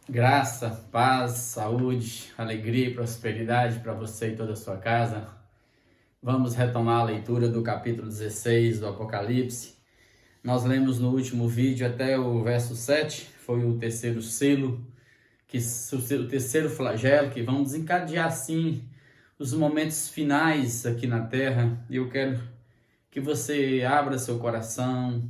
Graça, paz, saúde, alegria e prosperidade para você e toda a sua casa. Vamos retomar a leitura do capítulo 16 do Apocalipse. Nós lemos no último vídeo até o verso 7, foi o terceiro selo, o terceiro flagelo, que vão desencadear assim os momentos finais aqui na terra. E eu quero que você abra seu coração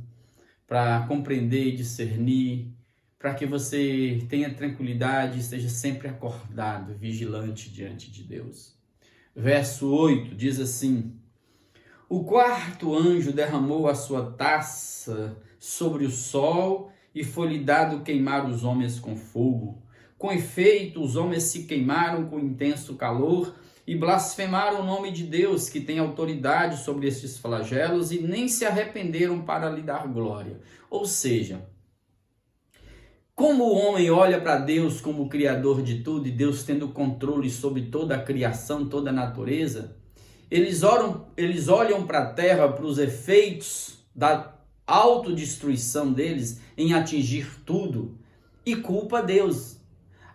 para compreender e discernir, para que você tenha tranquilidade e esteja sempre acordado, vigilante diante de Deus. Verso 8 diz assim: o quarto anjo derramou a sua taça sobre o sol e foi-lhe dado queimar os homens com fogo. Com efeito, os homens se queimaram com intenso calor e blasfemaram o nome de Deus, que tem autoridade sobre estes flagelos, e nem se arrependeram para lhe dar glória. Ou seja, como o homem olha para Deus como o Criador de tudo, e Deus tendo controle sobre toda a criação, toda a natureza, eles olham para a terra, para os efeitos da autodestruição deles em atingir tudo, e culpa Deus.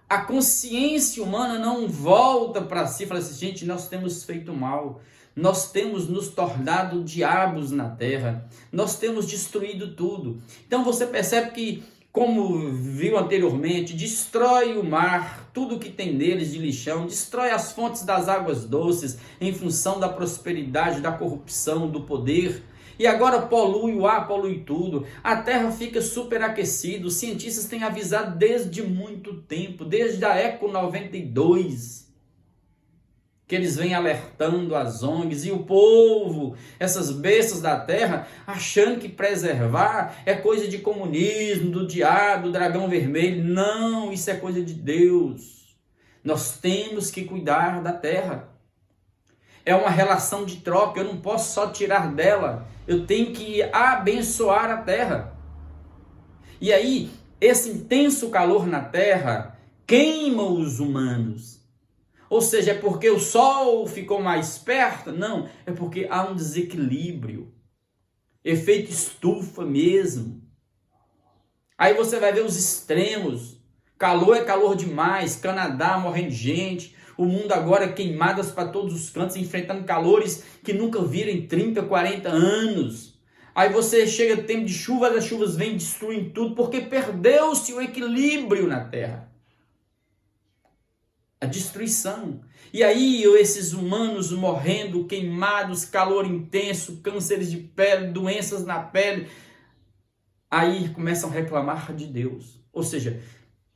A consciência humana não volta para si e fala assim: gente, nós temos feito mal, nós temos nos tornado diabos na terra, nós temos destruído tudo. Então você percebe que, como viu anteriormente, destrói o mar, tudo que tem neles de lixão, destrói as fontes das águas doces em função da prosperidade, da corrupção, do poder. E agora polui o ar, polui tudo. A terra fica superaquecida. Os cientistas têm avisado desde muito tempo, desde a Eco 92, que eles vêm alertando as ONGs e o povo, essas bestas da terra, achando que preservar é coisa de comunismo, do diabo, do dragão vermelho. Não, isso é coisa de Deus. Nós temos que cuidar da terra. É uma relação de troca, eu não posso só tirar dela, eu tenho que abençoar a terra. E aí, esse intenso calor na terra queima os humanos. Ou seja, é porque o sol ficou mais perto? Não, é porque há um desequilíbrio. Efeito estufa mesmo. Aí você vai ver os extremos. Calor é calor demais, Canadá morrendo de gente, o mundo agora queimadas para todos os cantos, enfrentando calores que nunca viram em 30, 40 anos. Aí você chega tempo de chuva, as chuvas vêm e destruem tudo, porque perdeu-se o equilíbrio na terra. A destruição. E aí esses humanos morrendo, queimados, calor intenso, cânceres de pele, doenças na pele. Aí começam a reclamar de Deus. Ou seja,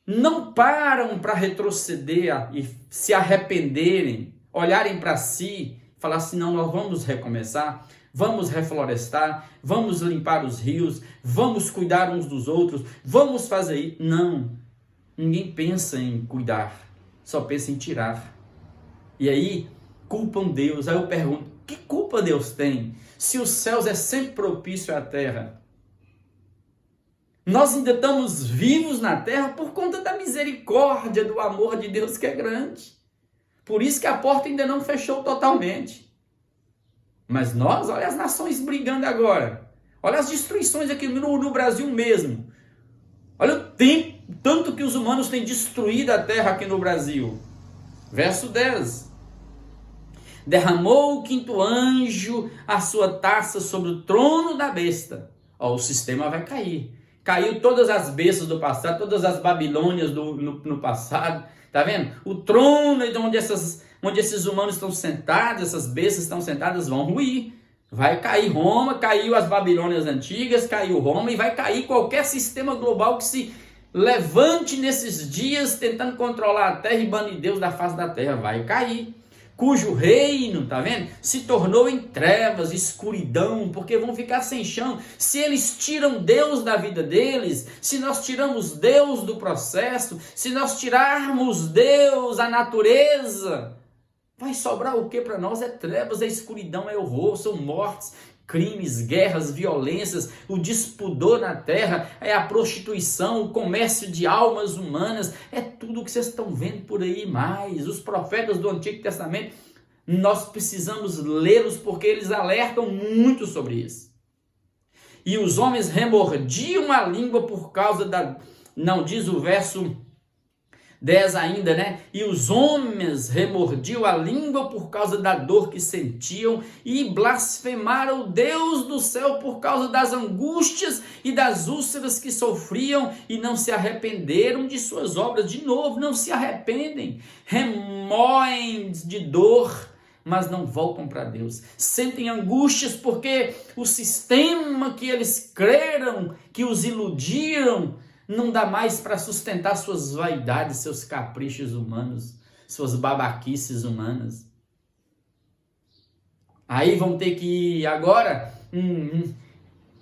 não param para retroceder e se arrependerem, olharem para si, falar assim: não, nós vamos recomeçar, vamos reflorestar, vamos limpar os rios, vamos cuidar uns dos outros, vamos fazer isso. Não, ninguém pensa em cuidar, só pensa em tirar. E aí culpam Deus. Aí eu pergunto: que culpa Deus tem se os céus é sempre propício à terra? Nós ainda estamos vivos na terra por conta da misericórdia, do amor de Deus, que é grande. Por isso que a porta ainda não fechou totalmente. Mas nós, olha as nações brigando agora. Olha as destruições aqui no Brasil mesmo. Olha o tempo, tanto que os humanos têm destruído a terra aqui no Brasil. Verso 10. Derramou o quinto anjo a sua taça sobre o trono da besta. Ó, o sistema vai cair. Caiu todas as bestas do passado, todas as Babilônias no passado. Tá vendo? O trono onde esses humanos estão sentados, essas bestas estão sentadas, vão ruir. Vai cair Roma, caiu as Babilônias antigas, caiu Roma, e vai cair qualquer sistema global que se levante nesses dias tentando controlar a terra e banir Deus da face da terra. Vai cair. Cujo reino, tá vendo? Se tornou em trevas, escuridão, porque vão ficar sem chão. Se eles tiram Deus da vida deles, se nós tiramos Deus do processo, se nós tirarmos Deus, a natureza, vai sobrar o que para nós? É trevas, é escuridão, é horror, são mortes, crimes, guerras, violências, o despudor na terra, é a prostituição, o comércio de almas humanas, é tudo que vocês estão vendo por aí mais. Os profetas do Antigo Testamento, nós precisamos lê-los porque eles alertam muito sobre isso. E os homens remordiam a língua por causa da... Não, diz o verso 10 ainda, né? E os homens remordiam a língua por causa da dor que sentiam e blasfemaram o Deus do céu por causa das angústias e das úlceras que sofriam e não se arrependeram de suas obras. De novo, não se arrependem, remoem de dor, mas não voltam para Deus. Sentem angústias porque o sistema que eles creram, que os iludiram, não dá mais para sustentar suas vaidades, seus caprichos humanos, suas babaquices humanas. Aí vão ter que ir agora,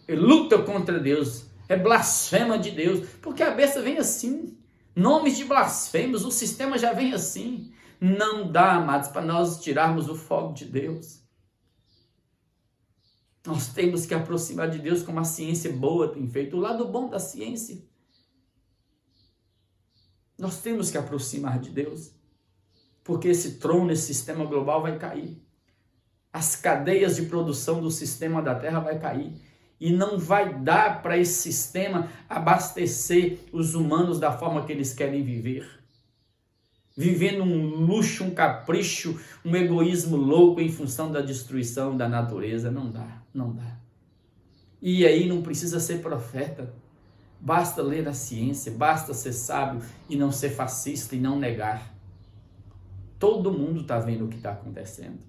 luta contra Deus, é blasfema de Deus, porque a besta vem assim, nomes de blasfemos, o sistema já vem assim. Não dá, amados, para nós tirarmos o fogo de Deus. Nós temos que aproximar de Deus como a ciência boa tem feito, o lado bom da ciência. Nós temos que aproximar de Deus, porque esse trono, esse sistema global vai cair. As cadeias de produção do sistema da Terra vai cair. E não vai dar para esse sistema abastecer os humanos da forma que eles querem viver. Vivendo um luxo, um capricho, um egoísmo louco em função da destruição da natureza. Não dá, não dá. E aí não precisa ser profeta. Basta ler a ciência, basta ser sábio e não ser fascista e não negar. Todo mundo está vendo o que está acontecendo.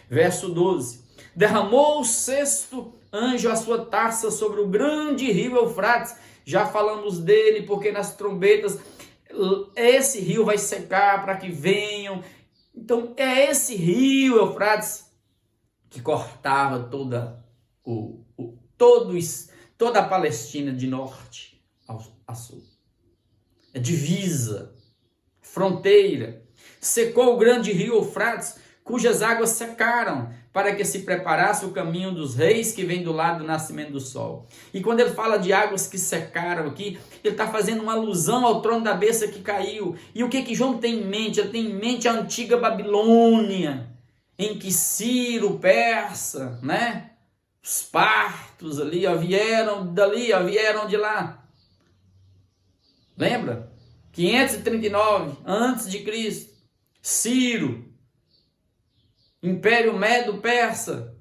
Verso 12. Derramou o sexto anjo a sua taça sobre o grande rio Eufrates. Já falamos dele, porque nas trombetas esse rio vai secar para que venham. Então é esse rio Eufrates que cortava toda a Palestina de norte a sul. É divisa, fronteira. Secou o grande rio Eufrates, cujas águas secaram, para que se preparasse o caminho dos reis que vem do lado do nascimento do sol. E quando ele fala de águas que secaram aqui, ele está fazendo uma alusão ao trono da besta que caiu. E o que João tem em mente? Ele tem em mente a antiga Babilônia, em que Ciro, persa, né? Os partos ali, vieram dali, vieram de lá. Lembra? 539 a.C., Ciro, Império Medo-Persa,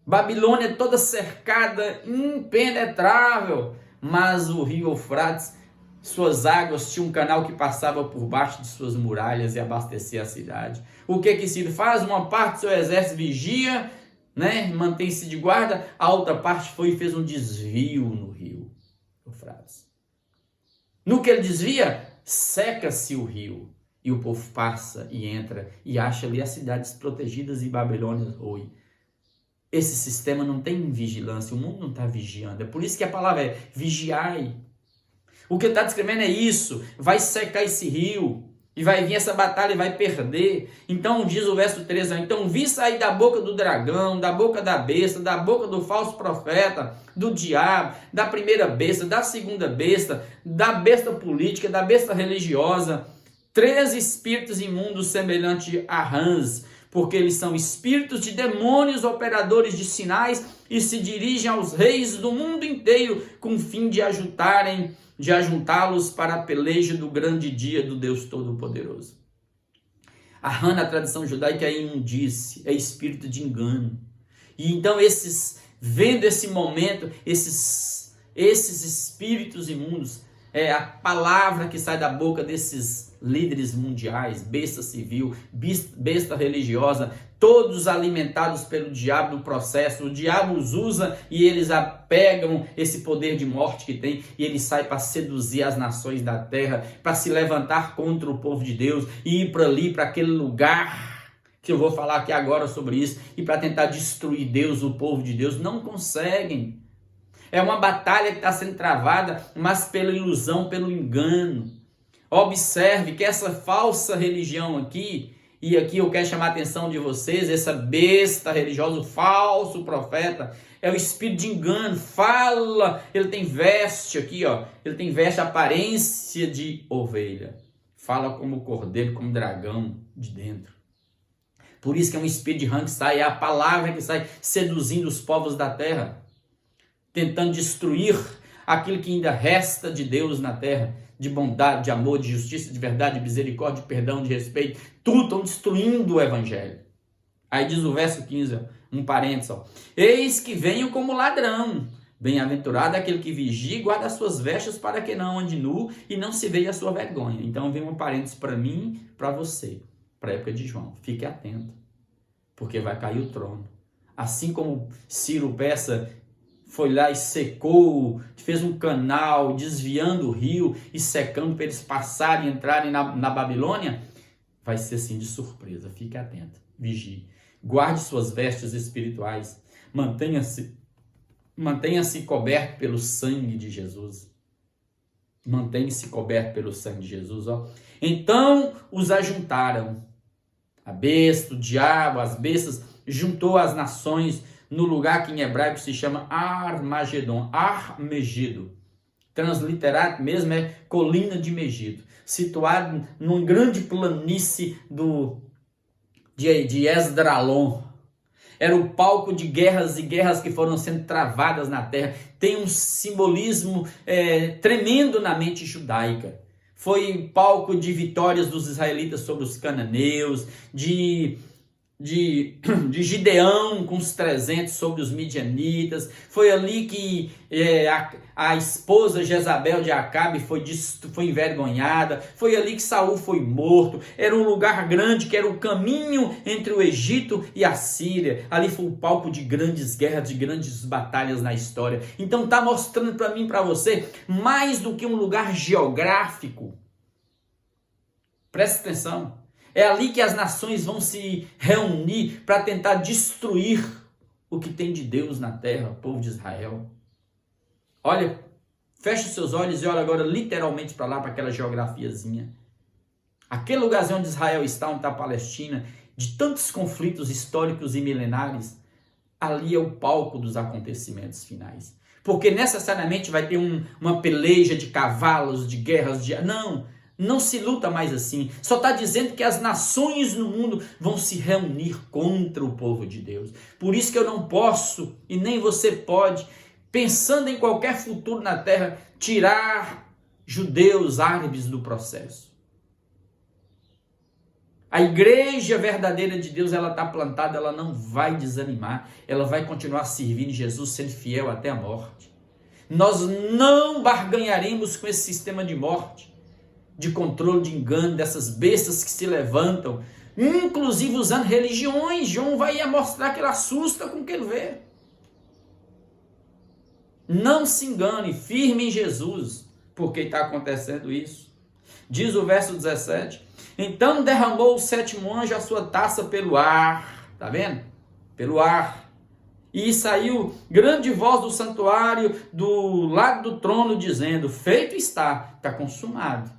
Babilônia toda cercada, impenetrável, mas o rio Eufrates, suas águas tinham um canal que passava por baixo de suas muralhas e abastecia a cidade. O que Ciro faz? Uma parte do seu exército vigia, né? Mantém-se de guarda, a outra parte foi e fez um desvio no rio Eufrates. No que ele desvia, seca-se o rio. E o povo passa e entra e acha ali as cidades protegidas e Babilônia ruim. Esse sistema não tem vigilância, o mundo não está vigiando. É por isso que a palavra é vigiai. O que ele está descrevendo é isso. Vai secar esse rio e vai vir essa batalha e vai perder. Então diz o verso 13, então vi sair da boca do dragão, da boca da besta, da boca do falso profeta, do diabo, da primeira besta, da segunda besta, da besta política, da besta religiosa, 3 espíritos imundos semelhantes a rãs, porque eles são espíritos de demônios operadores de sinais e se dirigem aos reis do mundo inteiro com o fim de ajuntá-los para a peleja do grande dia do Deus Todo-Poderoso. A rã na tradição judaica é imundície, é espírito de engano. E então vendo esse momento, esses espíritos imundos, é a palavra que sai da boca desses líderes mundiais, besta civil, besta religiosa, todos alimentados pelo diabo no processo. O diabo os usa e eles pegam esse poder de morte que tem e ele sai para seduzir as nações da terra, para se levantar contra o povo de Deus e ir para ali, para aquele lugar que eu vou falar aqui agora sobre isso, e para tentar destruir Deus, o povo de Deus. Não conseguem. É uma batalha que está sendo travada, mas pela ilusão, pelo engano. Observe que essa falsa religião aqui, e aqui eu quero chamar a atenção de vocês, essa besta religiosa, o falso profeta, é o espírito de engano, fala, ele tem veste aqui, ele tem veste, aparência de ovelha, fala como cordeiro, como dragão de dentro. Por isso que é um espírito de rã que sai, é a palavra que sai seduzindo os povos da terra, tentando destruir aquilo que ainda resta de Deus na terra. de bondade, de amor, de justiça, de verdade, de misericórdia, de perdão, de respeito. Tudo estão destruindo o evangelho. Aí diz o verso 15, um parênteses, eis que venho como ladrão. Bem-aventurado aquele que vigia e guarda as suas vestes para que não ande nu e não se veja a sua vergonha. Então vem um parênteses para mim, para você, para a época de João. Fique atento, porque vai cair o trono. Assim como Ciro Peça foi lá e secou, fez um canal, desviando o rio e secando para eles passarem e entrarem na Babilônia, vai ser assim de surpresa. Fique atento, vigie. Guarde suas vestes espirituais, mantenha-se coberto pelo sangue de Jesus. Mantenha-se coberto pelo sangue de Jesus. Então os ajuntaram. A besta, o diabo, as bestas, juntou as nações no lugar que em hebraico se chama Armagedon, Armegido. Transliterado mesmo é colina de Megido, situado numa grande planície de Esdralon. Era o palco de guerras e guerras que foram sendo travadas na terra. Tem um simbolismo tremendo na mente judaica. Foi palco de vitórias dos israelitas sobre os cananeus, de Gideão com os 300 sobre os midianitas. Foi ali que a esposa Jezabel de Acabe foi envergonhada. Foi ali que Saul foi morto. Era um lugar grande que era o caminho entre o Egito e a Síria. Ali foi o palco de grandes guerras, de grandes batalhas na história. Então está mostrando para mim e para você, mais do que um lugar geográfico. Presta atenção. É ali que as nações vão se reunir para tentar destruir o que tem de Deus na terra, o povo de Israel. Olha, feche os seus olhos e olha agora literalmente para lá, para aquela geografiazinha. Aquele lugarzinho onde Israel está, onde está a Palestina, de tantos conflitos históricos e milenares, ali é o palco dos acontecimentos finais. Porque necessariamente vai ter uma peleja de cavalos, de guerras, Não se luta mais assim. Só está dizendo que as nações no mundo vão se reunir contra o povo de Deus. Por isso que eu não posso, e nem você pode, pensando em qualquer futuro na terra, tirar judeus, árabes do processo. A igreja verdadeira de Deus, ela está plantada, ela não vai desanimar. Ela vai continuar servindo Jesus, sendo fiel até a morte. Nós não barganharemos com esse sistema de morte, de controle, de engano, dessas bestas que se levantam, inclusive usando religiões. João vai mostrar que ele assusta com o que ele vê. Não se engane, firme em Jesus, porque está acontecendo isso. Diz o verso 17, então derramou o sétimo anjo a sua taça pelo ar, tá vendo? Pelo ar. E saiu grande voz do santuário, do lado do trono, dizendo, feito está consumado.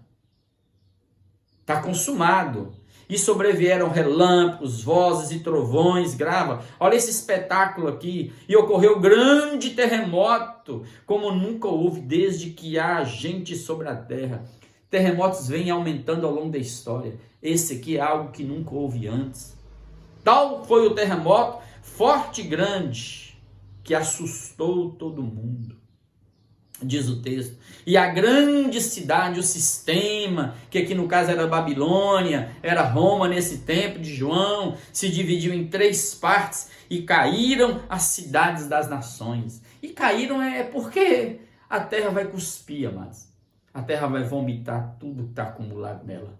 Está consumado. E sobrevieram relâmpagos, vozes e trovões. Grava, olha esse espetáculo aqui. E ocorreu grande terremoto, como nunca houve desde que há gente sobre a terra. Terremotos vêm aumentando ao longo da história. Esse aqui é algo que nunca houve antes. Tal foi o terremoto, forte e grande, que assustou todo mundo. Diz o texto, e a grande cidade, o sistema, que aqui no caso era Babilônia, era Roma nesse tempo de João, se dividiu em 3 partes e caíram as cidades das nações. E caíram porque a terra vai cuspir, amados. A terra vai vomitar tudo que está acumulado nela,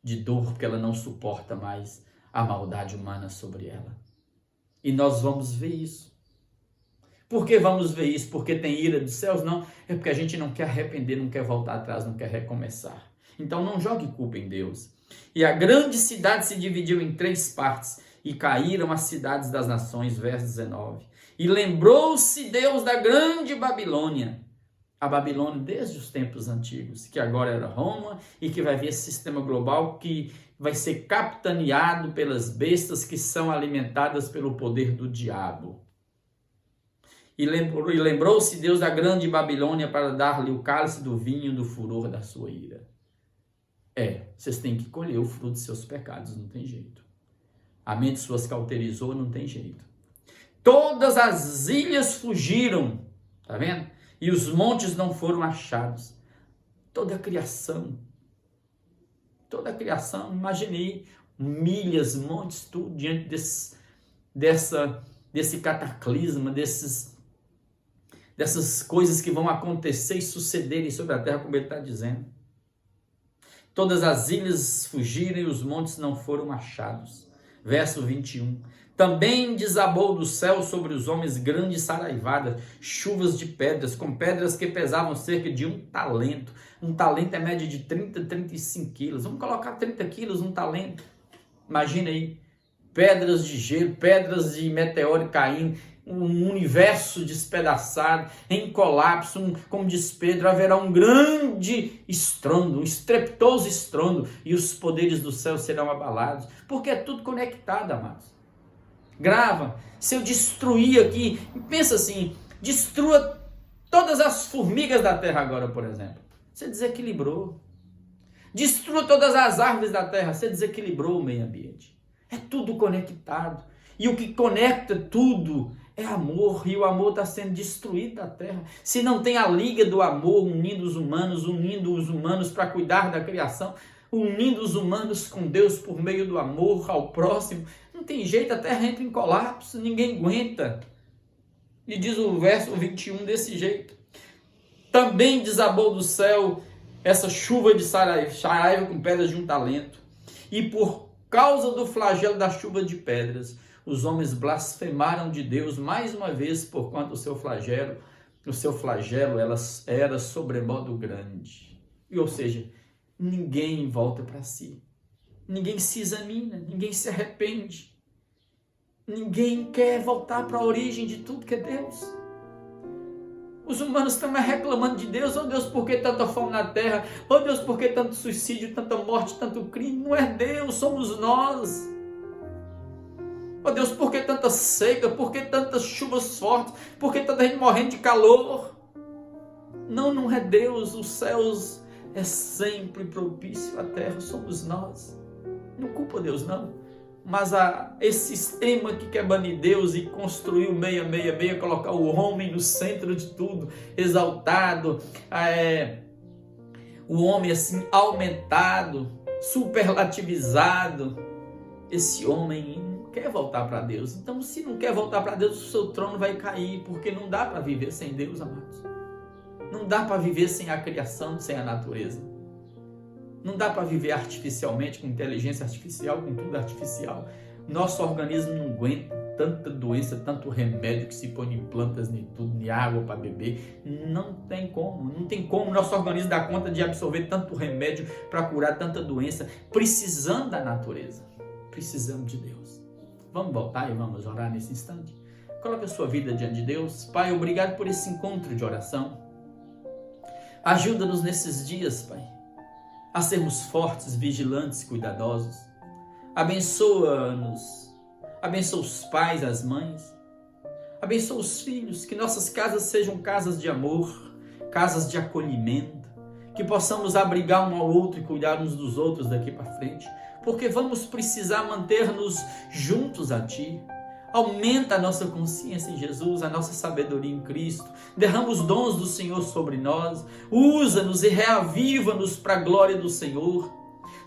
de dor, porque ela não suporta mais a maldade humana sobre ela. E nós vamos ver isso. Por que vamos ver isso? Porque tem ira dos céus? Não, é porque a gente não quer arrepender, não quer voltar atrás, não quer recomeçar. Então não jogue culpa em Deus. E a grande cidade se dividiu em 3 partes, e caíram as cidades das nações, verso 19. E lembrou-se Deus da grande Babilônia. A Babilônia desde os tempos antigos, que agora era Roma, e que vai vir esse sistema global que vai ser capitaneado pelas bestas que são alimentadas pelo poder do diabo. E lembrou-se Deus da grande Babilônia para dar-lhe o cálice do vinho do furor da sua ira. Vocês têm que colher o fruto de seus pecados, não tem jeito. A mente suas cauterizou, não tem jeito. Todas as ilhas fugiram, tá vendo? E os montes não foram achados. toda a criação, imaginei milhas, montes, tudo diante desse cataclisma, dessas coisas que vão acontecer e sucederem sobre a terra, como ele está dizendo. Todas as ilhas fugiram e os montes não foram achados. Verso 21. Também desabou do céu sobre os homens grande saraivada, chuvas de pedras, com pedras que pesavam cerca de 1 talento. 1 talento é média de 30 a 35 quilos. Vamos colocar 30 quilos, 1 talento. Imagina aí, pedras de gelo, pedras de meteoro caindo, um universo despedaçado, em colapso, como diz Pedro, haverá um grande estrondo, um estrepitoso estrondo, e os poderes do céu serão abalados, porque é tudo conectado, amados. Grava, se eu destruir aqui, pensa assim, destrua todas as formigas da terra agora, por exemplo, você desequilibrou. Destrua todas as árvores da terra, você desequilibrou o meio ambiente. É tudo conectado. E o que conecta tudo é amor, e o amor está sendo destruído da terra. Se não tem a liga do amor unindo os humanos para cuidar da criação, unindo os humanos com Deus por meio do amor ao próximo, não tem jeito, a terra entra em colapso, ninguém aguenta. E diz o verso 21 desse jeito. Também desabou do céu essa chuva de saraiva com pedras de 1 talento. E por causa do flagelo da chuva de pedras, os homens blasfemaram de Deus mais uma vez, porquanto o seu flagelo era sobremodo grande. Ou seja, ninguém volta para si. Ninguém se examina, ninguém se arrepende. Ninguém quer voltar para a origem de tudo que é Deus. Os humanos estão reclamando de Deus. Oh Deus, por que tanta fome na terra? Oh Deus, por que tanto suicídio, tanta morte, tanto crime? Não é Deus, somos nós. Oh Deus, por que tanta seca? Por que tantas chuvas fortes? Por que tanta gente morrendo de calor? Não é Deus. Os céus é sempre propício à terra, somos nós. Não culpa Deus, não. Mas esse sistema que quer banir Deus e construir o 666, colocar o homem no centro de tudo, exaltado, o homem assim aumentado, superlativizado, esse homem não quer voltar para Deus. Então, se não quer voltar para Deus, o seu trono vai cair, porque não dá para viver sem Deus, amados. Não dá para viver sem a criação, sem a natureza. Não dá para viver artificialmente, com inteligência artificial, com tudo artificial. Nosso organismo não aguenta tanta doença, tanto remédio que se põe em plantas, nem tudo, nem água para beber. Não tem como nosso organismo dar conta de absorver tanto remédio para curar tanta doença. Precisando da natureza, precisamos de Deus. Vamos voltar e vamos orar nesse instante? Coloque a sua vida diante de Deus. Pai, obrigado por esse encontro de oração. Ajuda-nos nesses dias, Pai, a sermos fortes, vigilantes, cuidadosos. Abençoa-nos, abençoa os pais, as mães, abençoa os filhos, que nossas casas sejam casas de amor, casas de acolhimento, que possamos abrigar um ao outro e cuidar uns dos outros daqui para frente, porque vamos precisar manter-nos juntos a Ti. Aumenta a nossa consciência em Jesus, a nossa sabedoria em Cristo. Derrama os dons do Senhor sobre nós. Usa-nos e reaviva-nos para a glória do Senhor.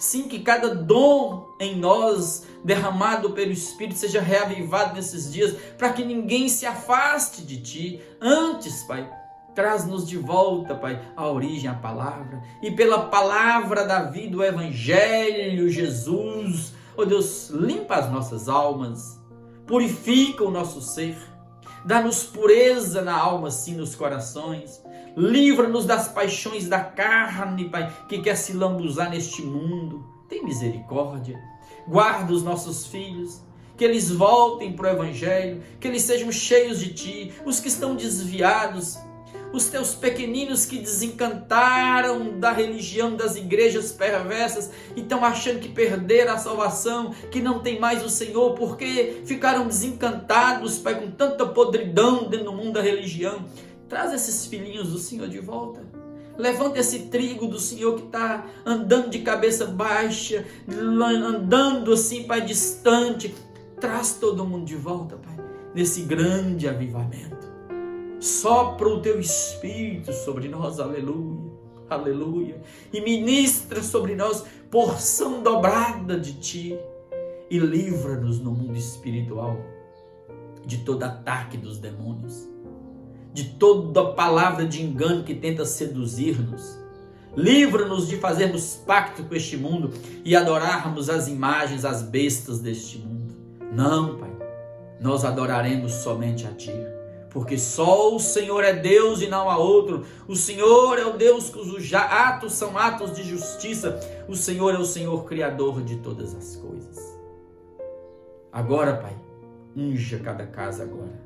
Sim, que cada dom em nós, derramado pelo Espírito, seja reavivado nesses dias, para que ninguém se afaste de Ti. Antes, Pai, traz-nos de volta, Pai, à origem, à palavra. E pela palavra da vida, o Evangelho, Jesus, ó Deus, limpa as nossas almas. Purifica o nosso ser, dá-nos pureza na alma, sim, nos corações, livra-nos das paixões da carne, Pai, que quer se lambuzar neste mundo. Tem misericórdia, guarda os nossos filhos, que eles voltem para o Evangelho, que eles sejam cheios de Ti, os que estão desviados, os Teus pequeninos que desencantaram da religião, das igrejas perversas e estão achando que perderam a salvação, que não tem mais o Senhor, porque ficaram desencantados, Pai, com tanta podridão dentro do mundo da religião. Traz esses filhinhos do Senhor de volta. Levanta esse trigo do Senhor que está andando de cabeça baixa, andando assim, Pai, distante. Traz todo mundo de volta, Pai, nesse grande avivamento. Sopra o Teu Espírito sobre nós, aleluia. aleluia, e ministra sobre nós porção dobrada de Ti, e livra-nos no mundo espiritual de todo ataque dos demônios, de toda palavra de engano que tenta seduzir-nos. Livra-nos de fazermos pacto com este mundo e adorarmos as imagens, as bestas deste mundo. Não, Pai, nós adoraremos somente a Ti, porque só o Senhor é Deus e não há outro. O Senhor é o Deus cujos atos são atos de justiça. O Senhor é o Senhor Criador de todas as coisas. Agora, Pai, unja cada casa agora.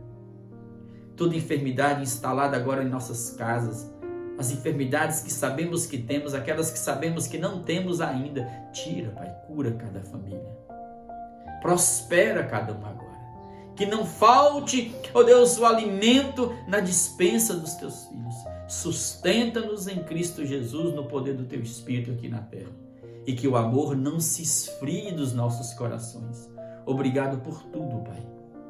Toda enfermidade instalada agora em nossas casas, as enfermidades que sabemos que temos, aquelas que sabemos que não temos ainda, tira, Pai, cura cada família. Prospera cada uma agora. Que não falte, ó Deus, o alimento na despensa dos Teus filhos. Sustenta-nos em Cristo Jesus no poder do Teu Espírito aqui na terra. E que o amor não se esfrie dos nossos corações. Obrigado por tudo, Pai.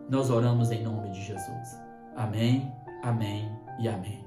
Nós oramos em nome de Jesus. Amém, amém e amém.